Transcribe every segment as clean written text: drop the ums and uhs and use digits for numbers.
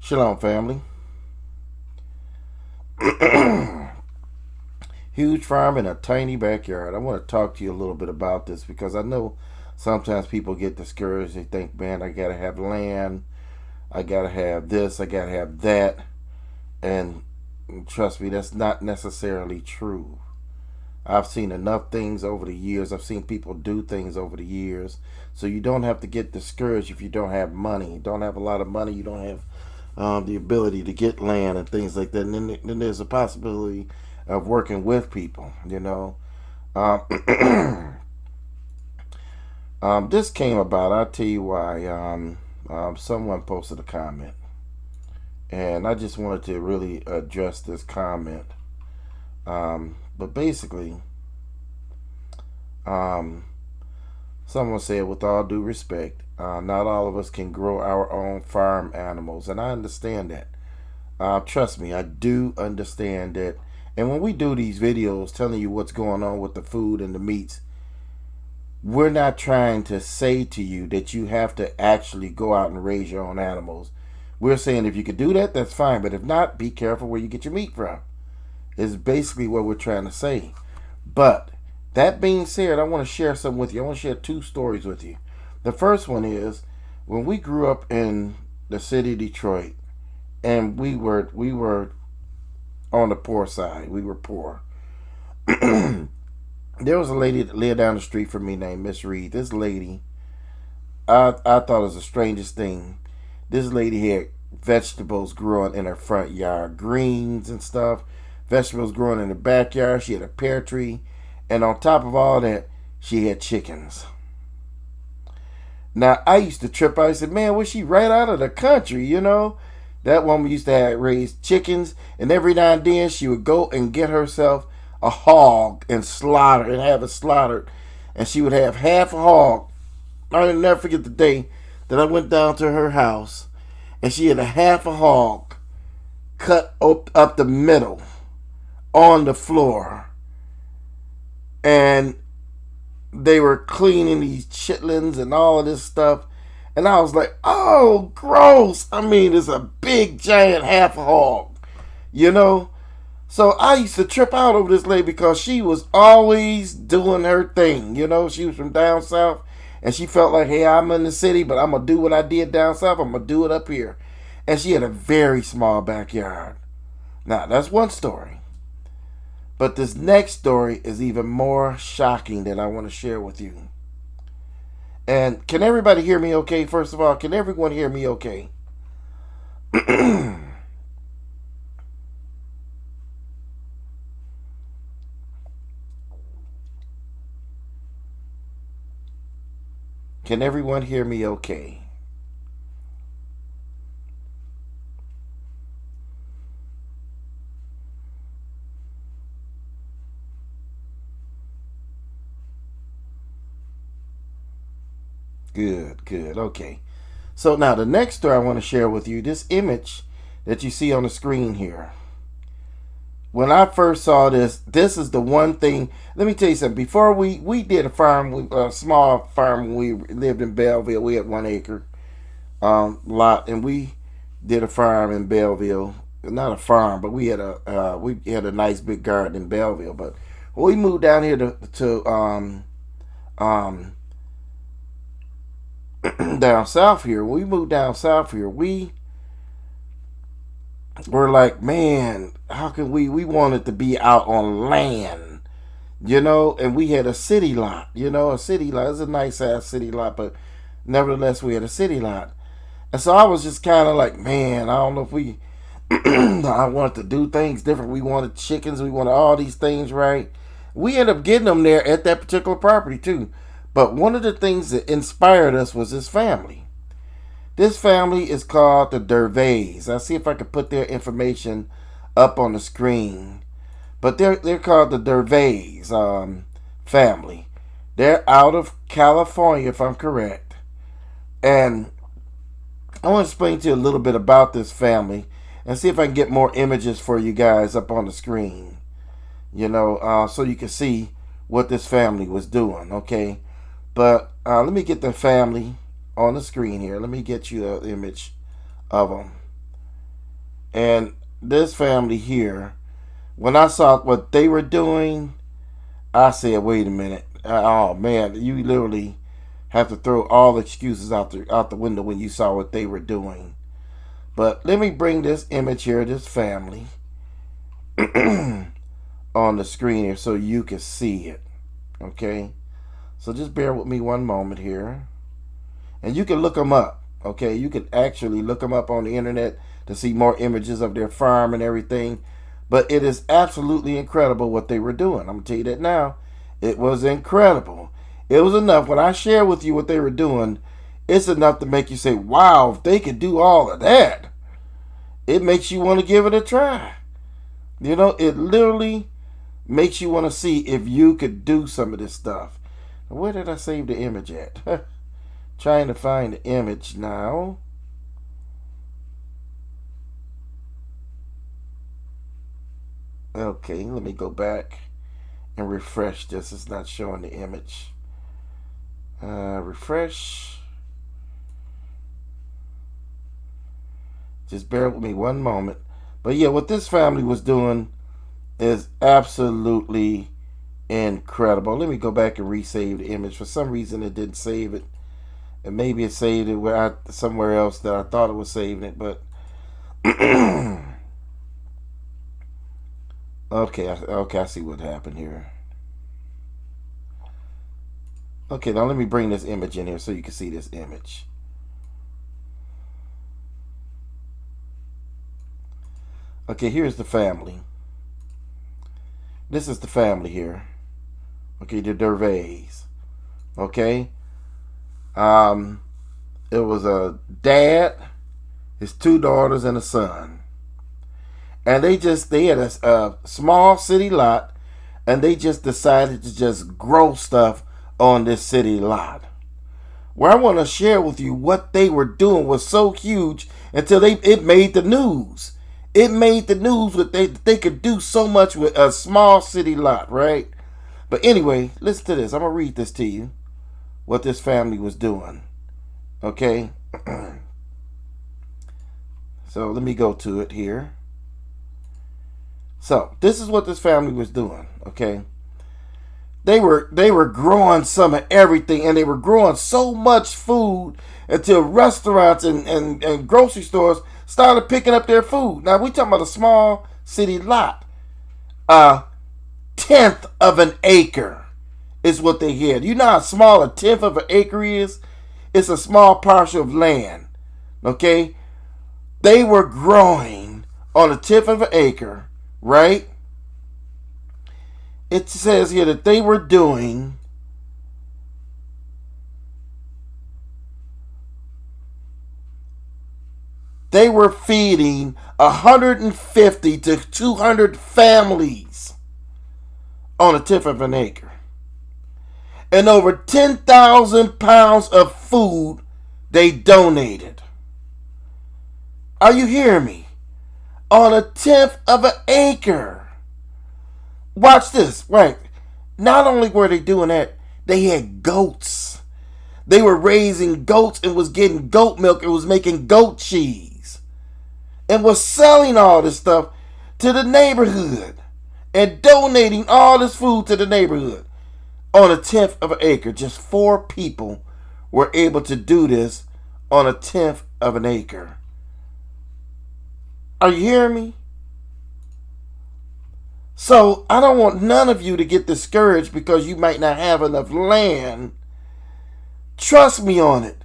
Shalom, family. Huge farm in a tiny backyard. I want to talk to you a little bit about this because I know sometimes people get discouraged. They think, man, I got to have land. I got to have this. I got to have that. And trust me, that's not necessarily true. I've seen enough things over the years. I've seen people do things over the years. So you don't have to get discouraged if you don't have money. You don't have a lot of money. You don't have the ability to get land and things like that. And then there's a possibility of working with people, you know. Um, this came about, I'll tell you why. Someone posted a comment. And I just wanted to really address this comment. But basically, um, someone said, with all due respect, not all of us can grow our own farm animals. And I understand that. Trust me, I do understand that. And when we do these videos telling you what's going on with the food and the meats, we're not trying to say to you that you have to actually go out and raise your own animals. We're saying if you could do that, that's fine. But if not, be careful where you get your meat from. Is basically what we're trying to say. But that being said, I want to share something with you. I want to share two stories with you. The first one is when we grew up in the city of Detroit, and we were on the poor side. We were poor. There was a lady that lived down the street from me named Miss Reed. This lady, I thought it was the strangest thing. This lady had vegetables growing in her front yard, greens and stuff. Vegetables growing in the backyard. She had a pear tree. And on top of all that, she had chickens. Now, I used to trip out. I said, man, was she right out of the country, you know? That woman used to have raised chickens. And every now and then, she would go and get herself a hog and slaughter and have it slaughtered. And she would have half a hog. I'll never forget the day that I went down to her house. And she had a half a hog cut up the middle on the floor, and they were cleaning these chitlins and all of this stuff, and I was like, oh, gross. I mean, it's a big giant half a hog, you know. So I used to trip out over this lady because she was always doing her thing, you know. She was from down south, and she felt like, hey, I'm in the city, but I'm gonna do what I did down south. I'm gonna do it up here. And she had a very small backyard. Now, that's one story. But this next story is even more shocking that I want to share with you. And can everybody hear me okay? First of all, can everyone hear me okay? Can everyone hear me okay? Good, good. Okay. So now the next story I want to share with you, this image that you see on the screen here. When I first saw this, this is the one thing. Let me tell you something. Before we did a farm, a small farm when we lived in Belleville. We had 1 acre lot, and we did a farm in Belleville. Not a farm, but we had a nice big garden in Belleville. But when we moved down here to um, down south here, when we moved down south here, we were like, man, how can we wanted to be out on land, you know, and we had a city lot, you know, a city lot. It's a nice ass city lot, but nevertheless, we had a city lot. And so I was just kind of like, man, I don't know if we, I wanted to do things different. We wanted chickens. We wanted all these things, right? We ended up getting them there at that particular property, too. But one of the things that inspired us was this family. This family is called the Dervais. I'll see if I can put their information up on the screen. But they're called the Dervais family. They're out of California, if I'm correct. And I want to explain to you a little bit about this family and see if I can get more images for you guys up on the screen. You know, so you can see what this family was doing, okay? But let me get the family on the screen here. Let me get you an image of them. And this family here, when I saw what they were doing, I said, wait a minute. Oh, man, you literally have to throw all excuses out the window when you saw what they were doing. But let me bring this image here, this family, on the screen here so you can see it. Okay? So just bear with me one moment here. And you can look them up. Okay? You can actually look them up on the internet to see more images of their farm and everything. But it is absolutely incredible what they were doing. I'm going to tell you that now. It was incredible. It was enough. When I share with you what they were doing, it's enough to make you say, wow, if they could do all of that, it makes you want to give it a try. You know, it literally makes you want to see if you could do some of this stuff. Where did I save the image at? Trying to find the image now. Okay, let me go back and refresh this. It's not showing the image. Refresh. Just bear with me one moment. But yeah, what this family was doing is absolutely incredible. Let me go back and resave the image. For some reason it didn't save it. And maybe it saved it somewhere else that I thought it was saving it. But okay, I see what happened here. Okay, now let me bring this image in here so you can see this image. Okay, here's the family. This is the family here. Okay, the Dervais. Okay. It was a dad, his two daughters, and a son. And they had a small city lot, and they just decided to just grow stuff on this city lot. Where I want to share with you what they were doing was so huge until it made the news. It made the news that they could do so much with a small city lot, right? But anyway, listen to this. I'm going to read this to you, what this family was doing. Okay? So let me go to it here. So this is what this family was doing, okay? They were growing some of everything, and they were growing so much food until restaurants and grocery stores started picking up their food. Now, we talking about a small city lot. A tenth of an acre is what they had. You know how small a tenth of an acre is? It's a small parcel of land. Okay? They were growing on a tenth of an acre, right? It says here that they were doing feeding 150 to 200 families on a tenth of an acre. And over 10,000 pounds of food they donated. Are you hearing me? On a tenth of an acre. Watch this, right? Not only were they doing that, they had goats. They were raising goats and was getting goat milk and was making goat cheese. And was selling all this stuff to the neighborhood. And donating all this food to the neighborhood. On a tenth of an acre. Just 4 people were able to do this on a tenth of an acre. Are you hearing me? So I don't want none of you to get discouraged because you might not have enough land. Trust me on it.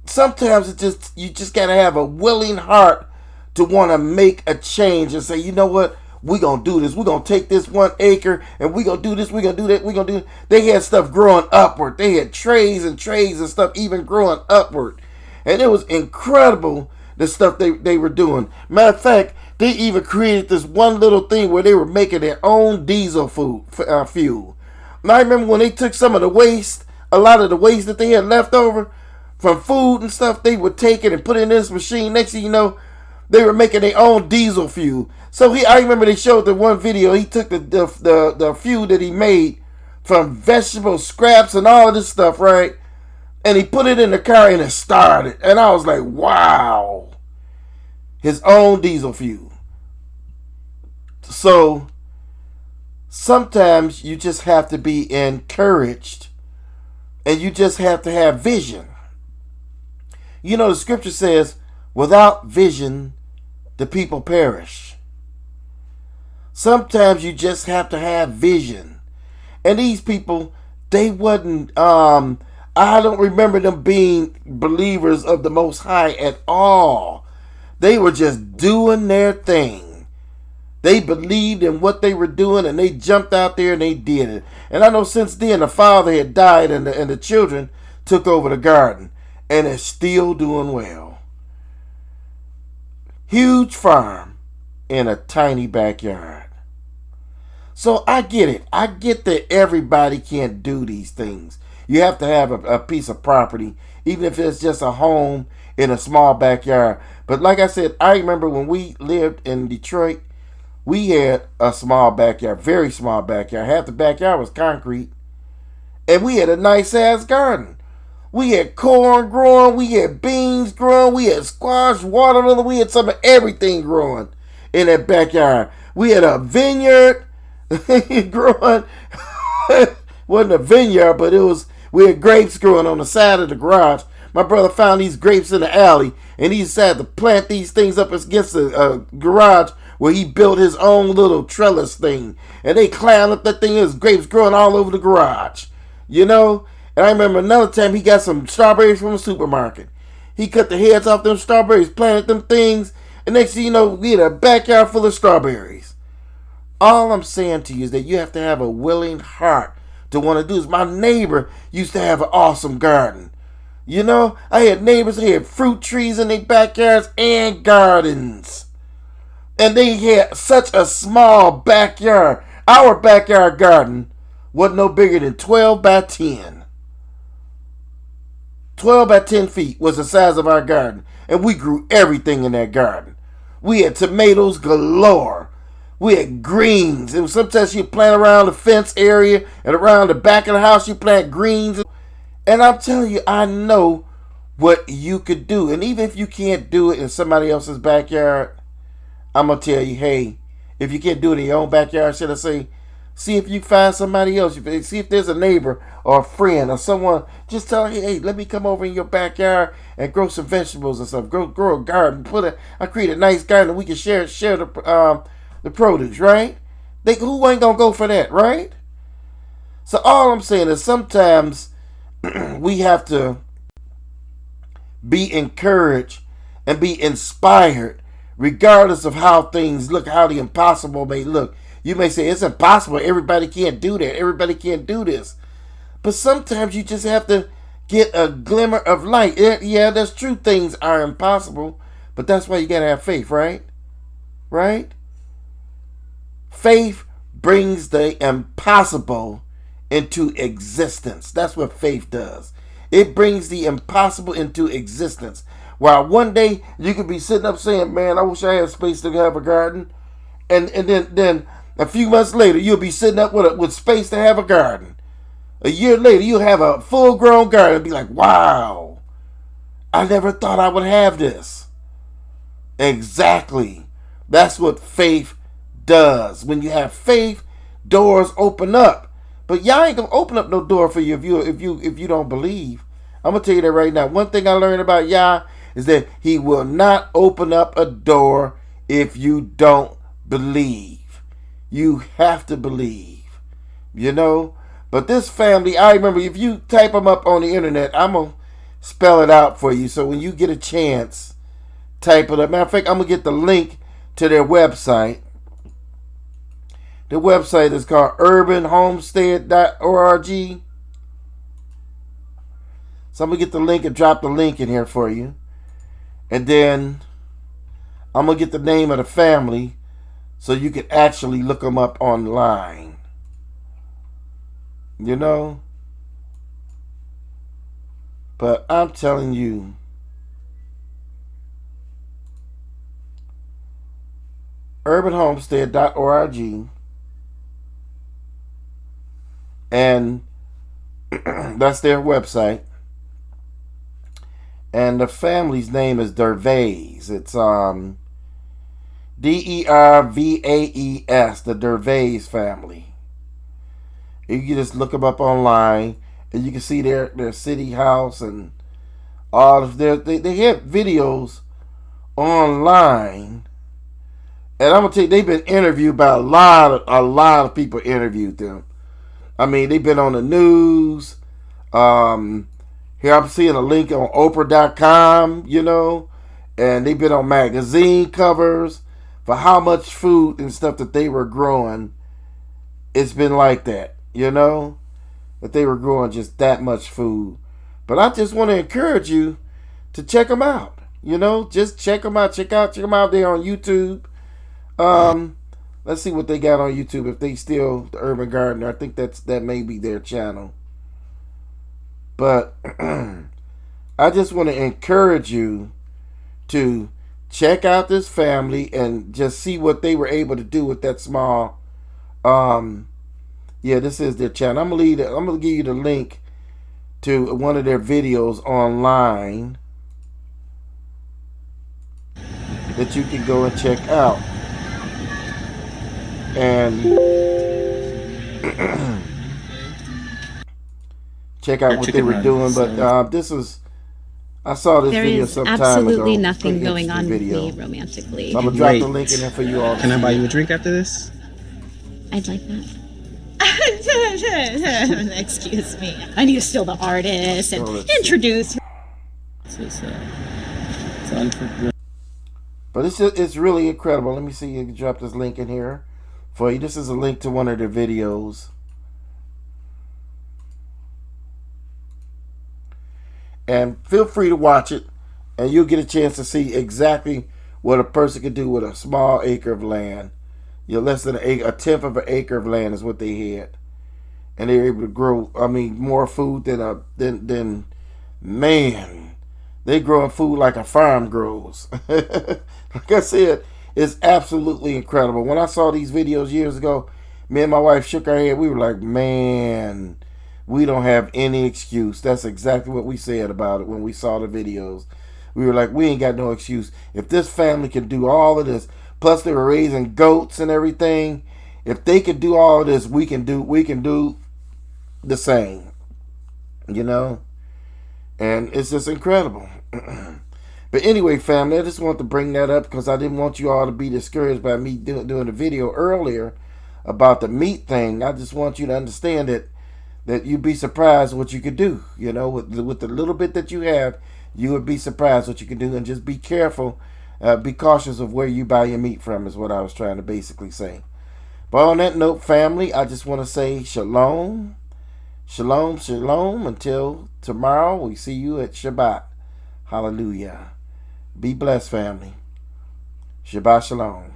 Sometimes you just gotta have a willing heart to want to make a change and say, you know what? We're going to do this. We're going to take this 1 acre and we're going to do this. We're going to do that. We're going to do it. They had stuff growing upward. They had trays and trays and stuff even growing upward. And it was incredible the stuff they were doing. Matter of fact, they even created this one little thing where they were making their own diesel fuel. Now I remember when they took some of the waste, a lot of the waste that they had left over from food and stuff, they would take it and put it in this machine. Next thing you know, they were making their own diesel fuel. So I remember they showed the one video. He took the fuel that he made from vegetable scraps and all of this stuff, right? And he put it in the car and it started. And I was like, wow. his own diesel fuel. So sometimes you just have to be encouraged, and you just have to have vision. You know, the scripture says, without vision, the people perish. Sometimes you just have to have vision. And these people, they wasn't, I don't remember them being believers of the Most High at all. They were just doing their thing. They believed in what they were doing, and they jumped out there and they did it. And I know since then the father had died, and the children took over the garden, and it's still doing well. Huge farm in a tiny backyard. So I get it. I get that everybody can't do these things. You have to have a piece of property, even if it's just a home in a small backyard. But like I said, I remember when we lived in Detroit, we had a small backyard, very small backyard. Half the backyard was concrete. And we had a nice ass garden. We had corn growing, we had beans growing, we had squash, watermelon, we had some of everything growing in that backyard. We had a vineyard growing. Wasn't a vineyard, but we had grapes growing on the side of the garage. My brother found these grapes in the alley, and he decided to plant these things up against the garage where he built his own little trellis thing. And they climbed up that thing, and there's grapes growing all over the garage. You know? And I remember another time he got some strawberries from a supermarket. He cut the heads off them strawberries, planted them things, and next thing you know, we had a backyard full of strawberries. All I'm saying to you is that you have to have a willing heart to want to do this. My neighbor used to have an awesome garden. You know, I had neighbors who had fruit trees in their backyards and gardens. And they had such a small backyard. Our backyard garden wasn't no bigger than 12 by 10. 12 by 10 feet was the size of our garden. And we grew everything in that garden. We had tomatoes galore. We had greens. And sometimes you plant around the fence area and around the back of the house you plant greens. And I'm telling you, I know what you could do. And even if you can't do it in somebody else's backyard, I'm going to tell you, hey, if you can't do it in your own backyard, should I say, see if you find somebody else. See if there's a neighbor or a friend or someone. Just tell her, hey, let me come over in your backyard and grow some vegetables and stuff. Grow a garden. I create a nice garden and we can share the produce, right? Who ain't gonna go for that, right? So all I'm saying is sometimes we have to be encouraged and be inspired, regardless of how things look, how the impossible may look. You may say, it's impossible. Everybody can't do that. Everybody can't do this. But sometimes you just have to get a glimmer of light. Yeah, that's true. Things are impossible. But that's why you got to have faith, right? Right? Faith brings the impossible into existence. That's what faith does. It brings the impossible into existence. While one day you could be sitting up saying, man, I wish I had space to have a garden. And then a few months later, you'll be sitting up with space to have a garden. A year later, you'll have a full-grown garden and be like, wow, I never thought I would have this. Exactly. That's what faith does. When you have faith, doors open up. But y'all ain't gonna open up no door for you if you don't believe. I'm gonna tell you that right now. One thing I learned about Yah is that He will not open up a door if you don't believe. You have to believe, you know. But this family, I remember, if you type them up on the internet, I'm going to spell it out for you. So when you get a chance, type it up. Matter of fact, I'm going to get the link to their website. The website is called homesteading.org. So I'm going to get the link and drop the link in here for you. And then I'm going to get the name of the family so you can actually look them up online. You know? But I'm telling you, urbanhomestead.org, and that's their website. And the family's name is Dervais. It's Dervaes, the Dervais family. You can just look them up online, and you can see their city house and all of they have videos online. And I'm gonna tell you, they've been interviewed by a lot of people interviewed them. I mean, they've been on the news. Here I'm seeing a link on Oprah.com, and they've been on magazine covers for how much food and stuff that they were growing. It's been like that, that they were growing just that much food. But I just want to encourage you to check them out. Just check them out. Check them out there on YouTube. Let's see what they got on YouTube. If they still the Urban Gardener, I think that may be their channel. But I just want to encourage you to check out this family and just see what they were able to do with that small. This is their channel. I'm gonna give you the link to one of their videos online that you can go and check out. And check out what they were doing. But I saw this video some time ago. There is absolutely nothing going on with me romantically. So I'm going to drop the link in there for you all. Can I buy you a drink after this? I'd like that. Excuse me. I need to steal the artist and introduce. But it's really incredible. Let me see. You can drop this link in here for you. This is a link to one of their videos. And feel free to watch it, and you'll get a chance to see exactly what a person can do with a small acre of land. Less than a tenth of an acre of land is what they had, and they were able to grow. More food than man. They growing food like a farm grows. Like I said, it's absolutely incredible. When I saw these videos years ago, me and my wife shook our head. We were like, man, we don't have any excuse. That's exactly what we said about it when we saw the videos. We were like, we ain't got no excuse. If this family can do all of this, plus they were raising goats and everything, if they could do all of this, we can do the same. And it's just incredible. But anyway, family, I just wanted to bring that up because I didn't want you all to be discouraged by me doing the video earlier about the meat thing. I just want you to understand that you'd be surprised what you could do. With the little bit that you have, you would be surprised what you can do. And just be careful, be cautious of where you buy your meat from is what I was trying to basically say. But on that note, family, I just want to say shalom. Shalom, shalom. Until tomorrow, we see you at Shabbat. Hallelujah. Be blessed, family. Shabbat shalom.